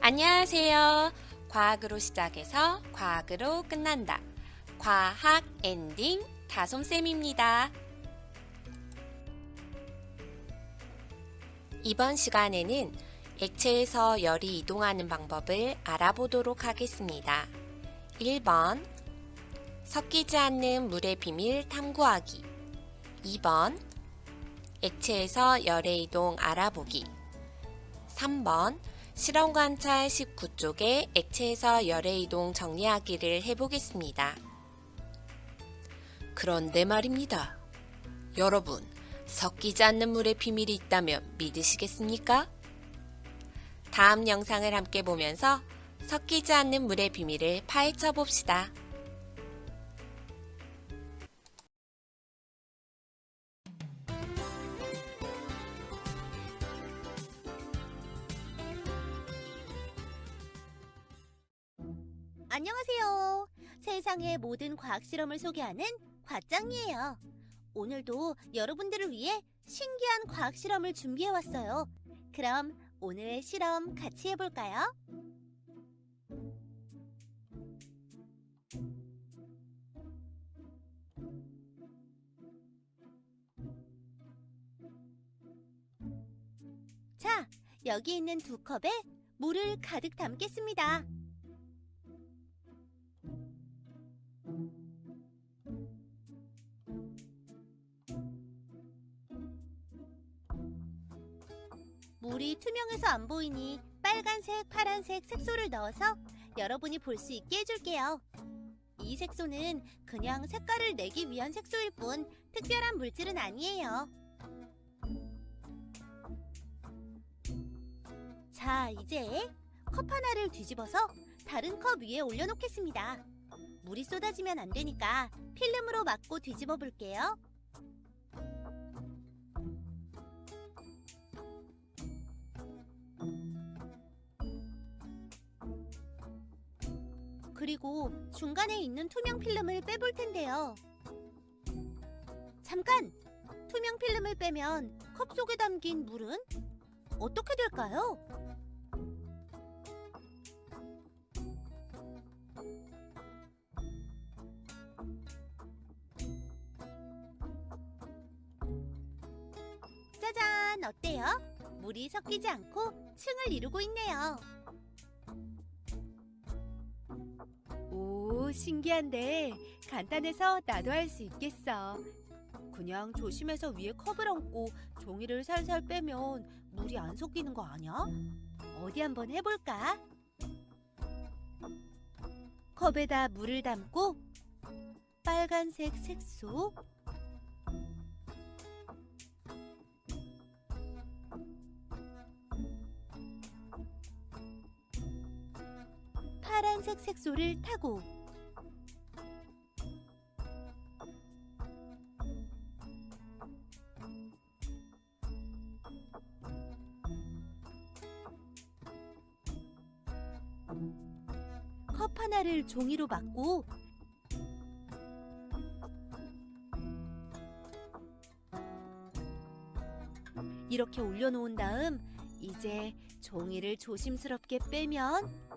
안녕하세요. 과학으로 시작해서 과학으로 끝난다. 과학 엔딩 다솜쌤입니다. 이번 시간에는 액체에서 열이 이동하는 방법을 알아보도록 하겠습니다. 1번 섞이지 않는 물의 비밀 탐구하기. 2번 액체에서 열의 이동 알아보기. 3번 실험 관찰 19쪽의 액체에서 열의 이동 정리하기를 해보겠습니다. 그런데 말입니다. 여러분, 섞이지 않는 물의 비밀이 있다면 믿으시겠습니까? 다음 영상을 함께 보면서 섞이지 않는 물의 비밀을 파헤쳐 봅시다. 안녕하세요. 세상의 모든 과학 실험을 소개하는 과짱이에요. 오늘도 여러분들을 위해 신기한 과학 실험을 준비해 왔어요. 그럼 오늘의 실험 같이 해볼까요? 자, 여기 있는 두 컵에 물을 가득 담겠습니다. 물이 투명해서 안 보이니 빨간색, 파란색 색소를 넣어서 여러분이 볼 수 있게 해줄게요. 이 색소는 그냥 색깔을 내기 위한 색소일 뿐 특별한 물질은 아니에요. 자, 이제 컵 하나를 뒤집어서 다른 컵 위에 올려놓겠습니다. 물이 쏟아지면 안 되니까 필름으로 막고 뒤집어 볼게요. 그리고 중간에 있는 투명 필름을 빼볼 텐데요. 잠깐! 투명 필름을 빼면 컵 속에 담긴 물은 어떻게 될까요? 짜잔! 어때요? 물이 섞이지 않고 층을 이루고 있네요. 오, 신기한데 간단해서 나도 할 수 있겠어. 그냥 조심해서 위에 컵을 얹고 종이를 살살 빼면 물이 안 섞이는 거 아니야? 어디 한번 해볼까? 컵에다 물을 담고 빨간색 색소, 파란색 색소를 타고 컵 하나를 종이로 막고 이렇게 올려놓은 다음 이제 종이를 조심스럽게 빼면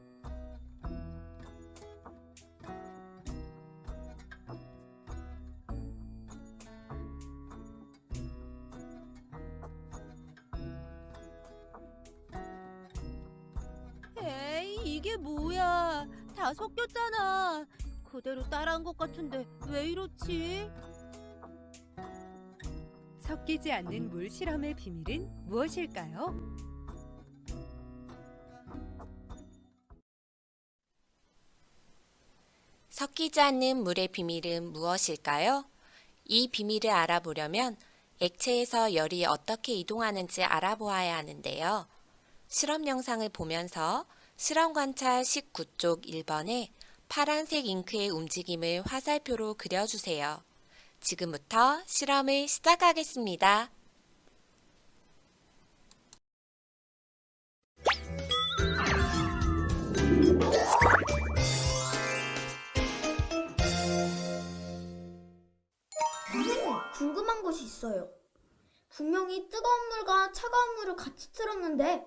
에이, 이게 뭐야? 다 섞였잖아. 그대로 따라한 것 같은데 왜 이렇지? 섞이지 않는 물 실험의 비밀은 무엇일까요? 섞이지 않는 물의 비밀은 무엇일까요? 이 비밀을 알아보려면 액체에서 열이 어떻게 이동하는지 알아보아야 하는데요. 실험 영상을 보면서 실험 관찰 19쪽 1번에 파란색 잉크의 움직임을 화살표로 그려주세요. 지금부터 실험을 시작하겠습니다. 궁금한 것이 있어요. 분명히 뜨거운 물과 차가운 물을 같이 틀었는데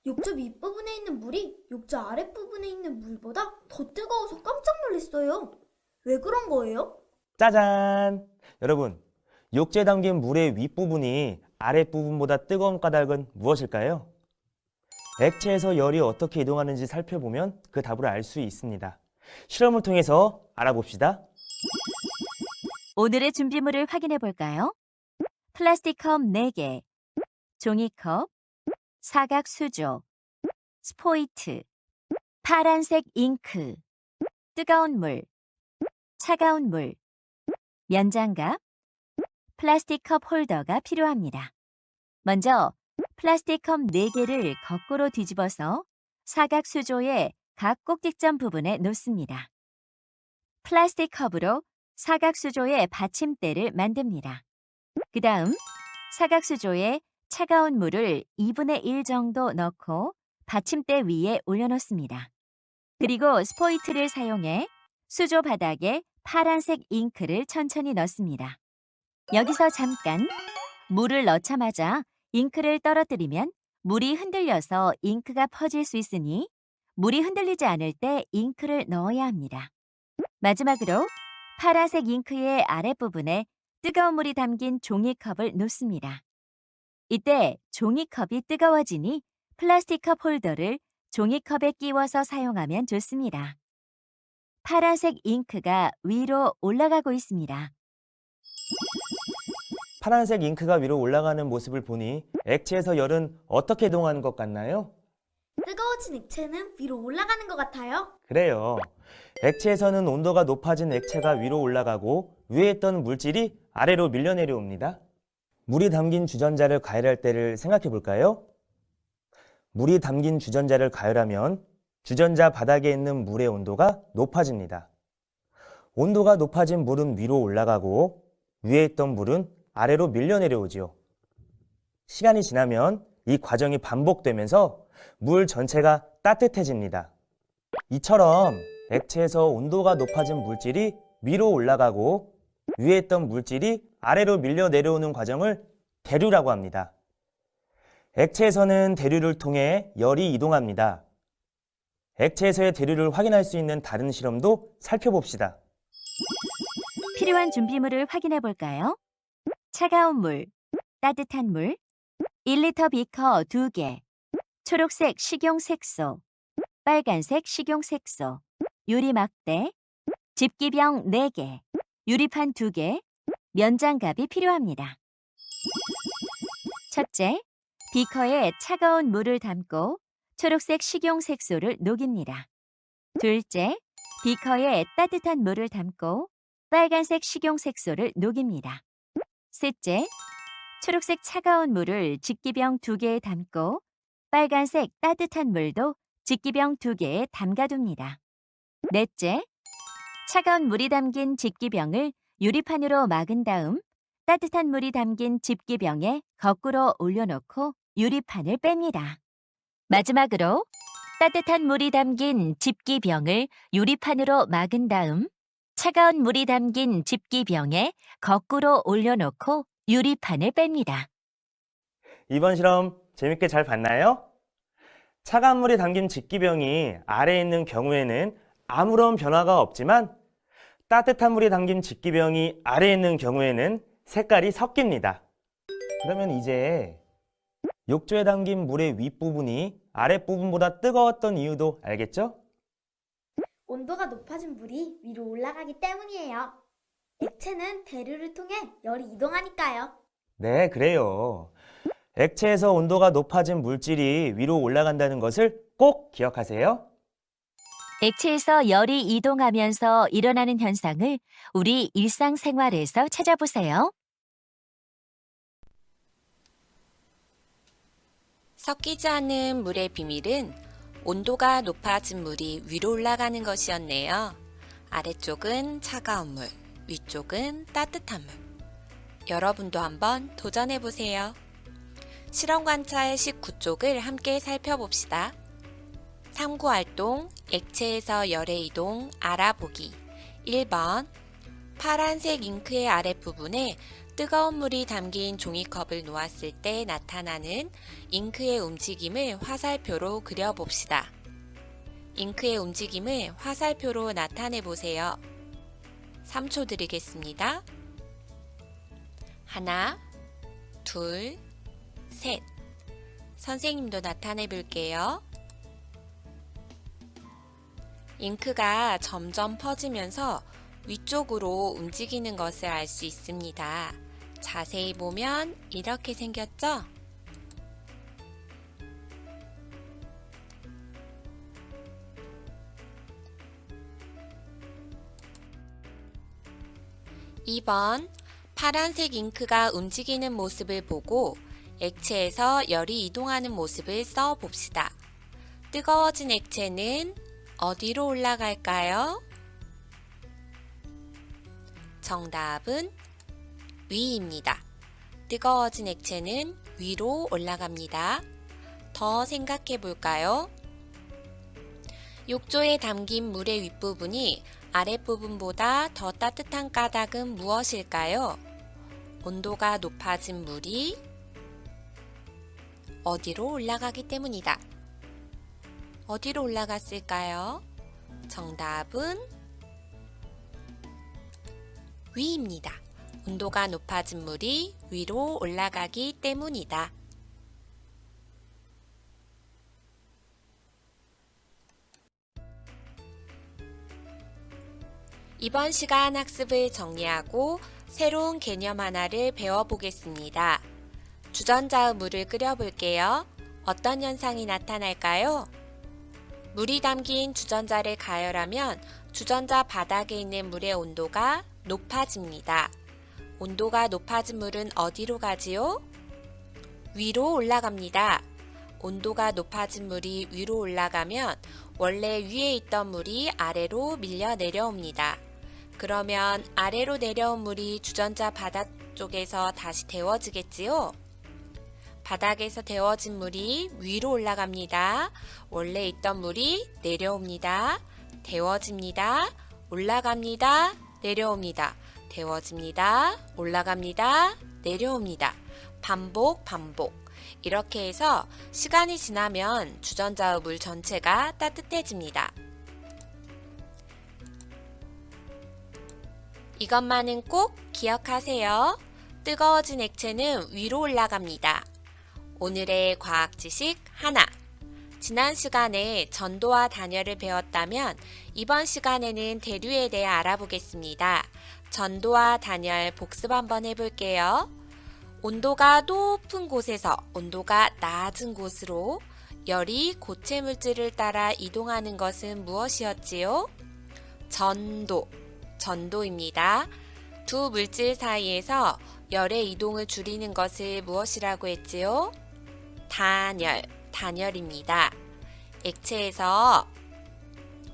욕조 윗부분에 있는 물이 욕조 아랫부분에 있는 물보다 더 뜨거워서 깜짝 놀랐어요. 왜 그런 거예요? 짜잔! 여러분, 욕조에 담긴 물의 윗부분이 아랫부분보다 뜨거운 까닭은 무엇일까요? 액체에서 열이 어떻게 이동하는지 살펴보면 그 답을 알 수 있습니다. 실험을 통해서 알아봅시다. 오늘의 준비물을 확인해 볼까요? 플라스틱 컵 4개, 종이컵, 사각 수조, 스포이트, 파란색 잉크, 뜨거운 물, 차가운 물, 면장갑, 플라스틱 컵 홀더가 필요합니다. 먼저 플라스틱 컵 4개를 거꾸로 뒤집어서 사각 수조의 각 꼭지점 부분에 놓습니다. 플라스틱 컵으로 사각 수조의 받침대를 만듭니다. 그 다음 사각 수조에 차가운 물을 2분의 1 정도 넣고 받침대 위에 올려놓습니다. 그리고 스포이트를 사용해 수조 바닥에 파란색 잉크를 천천히 넣습니다. 여기서 잠깐 물을 넣자마자 잉크를 떨어뜨리면 물이 흔들려서 잉크가 퍼질 수 있으니 물이 흔들리지 않을 때 잉크를 넣어야 합니다. 마지막으로 파란색 잉크의 아랫부분에 뜨거운 물이 담긴 종이컵을 놓습니다. 이때 종이컵이 뜨거워지니 플라스틱 컵 홀더를 종이컵에 끼워서 사용하면 좋습니다. 파란색 잉크가 위로 올라가고 있습니다. 파란색 잉크가 위로 올라가는 모습을 보니 액체에서 열은 어떻게 이동하는 것 같나요? 뜨거워진 액체는 위로 올라가는 것 같아요. 그래요. 액체에서는 온도가 높아진 액체가 위로 올라가고 위에 있던 물질이 아래로 밀려 내려옵니다. 물이 담긴 주전자를 가열할 때를 생각해 볼까요? 물이 담긴 주전자를 가열하면 주전자 바닥에 있는 물의 온도가 높아집니다. 온도가 높아진 물은 위로 올라가고 위에 있던 물은 아래로 밀려 내려오지요. 시간이 지나면 이 과정이 반복되면서 물 전체가 따뜻해집니다. 이처럼 액체에서 온도가 높아진 물질이 위로 올라가고 위에 있던 물질이 아래로 밀려 내려오는 과정을 대류라고 합니다. 액체에서는 대류를 통해 열이 이동합니다. 액체에서의 대류를 확인할 수 있는 다른 실험도 살펴봅시다. 필요한 준비물을 확인해 볼까요? 차가운 물, 따뜻한 물, 1리터 비커 2개, 초록색 식용색소, 빨간색 식용색소, 유리막대, 집기병 4개, 유리판 2개, 면장갑이 필요합니다. 첫째, 비커에 차가운 물을 담고 초록색 식용색소를 녹입니다. 둘째, 비커에 따뜻한 물을 담고 빨간색 식용색소를 녹입니다. 셋째, 초록색 차가운 물을 집기병 2개에 담고 빨간색 따뜻한 물도 집기병 2개에 담가둡니다. 넷째, 차가운 물이 담긴 집기병을 유리판으로 막은 다음 따뜻한 물이 담긴 집기병에 거꾸로 올려놓고 유리판을 뺍니다. 마지막으로 따뜻한 물이 담긴 집기병을 유리판으로 막은 다음 차가운 물이 담긴 집기병에 거꾸로 올려놓고 유리판을 뺍니다. 이번 실험 재밌게 잘 봤나요? 차가운 물이 담긴 집기병이 아래에 있는 경우에는 아무런 변화가 없지만 따뜻한 물이 담긴 집기병이 아래에 있는 경우에는 색깔이 섞입니다. 그러면 이제 욕조에 담긴 물의 윗부분이 아랫부분보다 뜨거웠던 이유도 알겠죠? 온도가 높아진 물이 위로 올라가기 때문이에요. 액체는 대류를 통해 열이 이동하니까요. 네, 그래요. 액체에서 온도가 높아진 물질이 위로 올라간다는 것을 꼭 기억하세요. 액체에서 열이 이동하면서 일어나는 현상을 우리 일상생활에서 찾아보세요. 섞이지 않는 물의 비밀은 온도가 높아진 물이 위로 올라가는 것이었네요. 아래쪽은 차가운 물, 위쪽은 따뜻한 물. 여러분도 한번 도전해 보세요. 실험 관찰 19쪽을 함께 살펴봅시다. 참고활동, 액체에서 열의 이동 알아보기. 1번, 파란색 잉크의 아랫부분에 뜨거운 물이 담긴 종이컵을 놓았을 때 나타나는 잉크의 움직임을 화살표로 그려봅시다. 잉크의 움직임을 화살표로 나타내 보세요. 3초 드리겠습니다. 하나, 둘, 셋. 선생님도 나타내 볼게요. 잉크가 점점 퍼지면서 위쪽으로 움직이는 것을 알 수 있습니다. 자세히 보면 이렇게 생겼죠? (2번) 파란색 잉크가 움직이는 모습을 보고 액체에서 열이 이동하는 모습을 써 봅시다. 뜨거워진 액체는 어디로 올라갈까요? 정답은 위입니다. 뜨거워진 액체는 위로 올라갑니다. 더 생각해 볼까요? 욕조에 담긴 물의 윗부분이 아랫부분보다 더 따뜻한 까닭은 무엇일까요? 온도가 높아진 물이 어디로 올라가기 때문이다. 어디로 올라갔을까요? 정답은 위입니다. 온도가 높아진 물이 위로 올라가기 때문이다. 이번 시간 학습을 정리하고 새로운 개념 하나를 배워보겠습니다. 주전자의 물을 끓여볼게요. 어떤 현상이 나타날까요? 물이 담긴 주전자를 가열하면 주전자 바닥에 있는 물의 온도가 높아집니다. 온도가 높아진 물은 어디로 가지요? 위로 올라갑니다. 온도가 높아진 물이 위로 올라가면 원래 위에 있던 물이 아래로 밀려 내려옵니다. 그러면 아래로 내려온 물이 주전자 바닥 쪽에서 다시 데워지겠지요? 바닥에서 데워진 물이 위로 올라갑니다. 원래 있던 물이 내려옵니다. 데워집니다. 올라갑니다. 내려옵니다. 데워집니다. 올라갑니다. 내려옵니다. 반복. 이렇게 해서 시간이 지나면 주전자의 물 전체가 따뜻해집니다. 이것만은 꼭 기억하세요. 뜨거워진 액체는 위로 올라갑니다. 오늘의 과학 지식 하나. 지난 시간에 전도와 단열을 배웠다면 이번 시간에는 대류에 대해 알아보겠습니다. 전도와 단열 복습 한번 해볼게요. 온도가 높은 곳에서 온도가 낮은 곳으로 열이 고체 물질을 따라 이동하는 것은 무엇이었지요? 전도입니다. 두 물질 사이에서 열의 이동을 줄이는 것을 무엇이라고 했지요? 단열입니다. 액체에서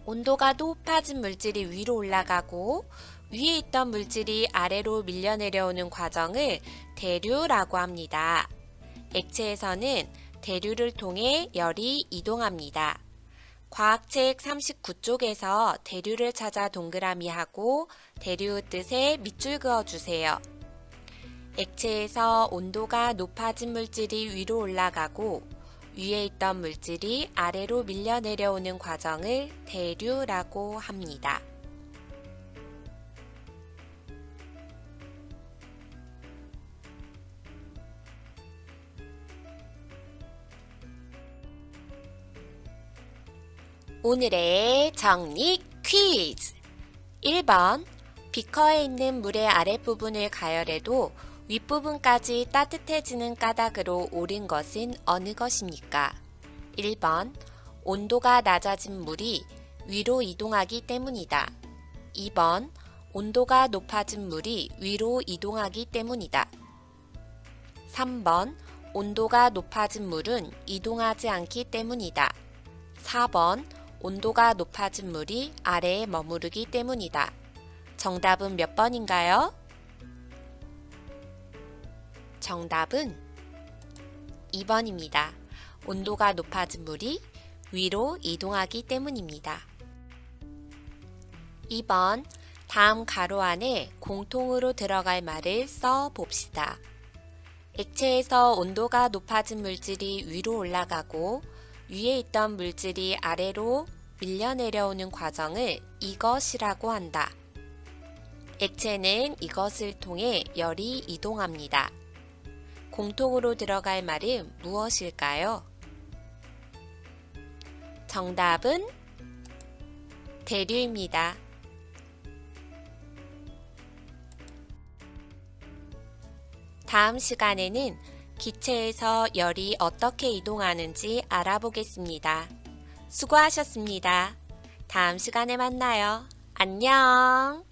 온도가 높아진 물질이 위로 올라가고 위에 있던 물질이 아래로 밀려 내려오는 과정을 대류라고 합니다. 액체에서는 대류를 통해 열이 이동합니다. 과학책 39쪽에서 대류를 찾아 동그라미하고 대류의 뜻에 밑줄 그어주세요. 액체에서 온도가 높아진 물질이 위로 올라가고 위에 있던 물질이 아래로 밀려 내려오는 과정을 대류라고 합니다. 오늘의 정리 퀴즈! 1번 비커에 있는 물의 아랫부분을 가열해도 윗부분까지 따뜻해지는 까닭으로 옳은 것은 어느 것입니까? 1번 온도가 낮아진 물이 위로 이동하기 때문이다. 2번 온도가 높아진 물이 위로 이동하기 때문이다. 3번 온도가 높아진 물은 이동하지 않기 때문이다. 4번 온도가 높아진 물이 아래에 머무르기 때문이다. 정답은 몇 번인가요? 정답은 2번입니다. 온도가 높아진 물이 위로 이동하기 때문입니다. 2번 다음 가로 안에 공통으로 들어갈 말을 써 봅시다. 액체에서 온도가 높아진 물질이 위로 올라가고 위에 있던 물질이 아래로 밀려 내려오는 과정을 이것이라고 한다. 액체는 이것을 통해 열이 이동합니다. 공통으로 들어갈 말은 무엇일까요? 정답은 대류입니다. 다음 시간에는 기체에서 열이 어떻게 이동하는지 알아보겠습니다. 수고하셨습니다. 다음 시간에 만나요. 안녕.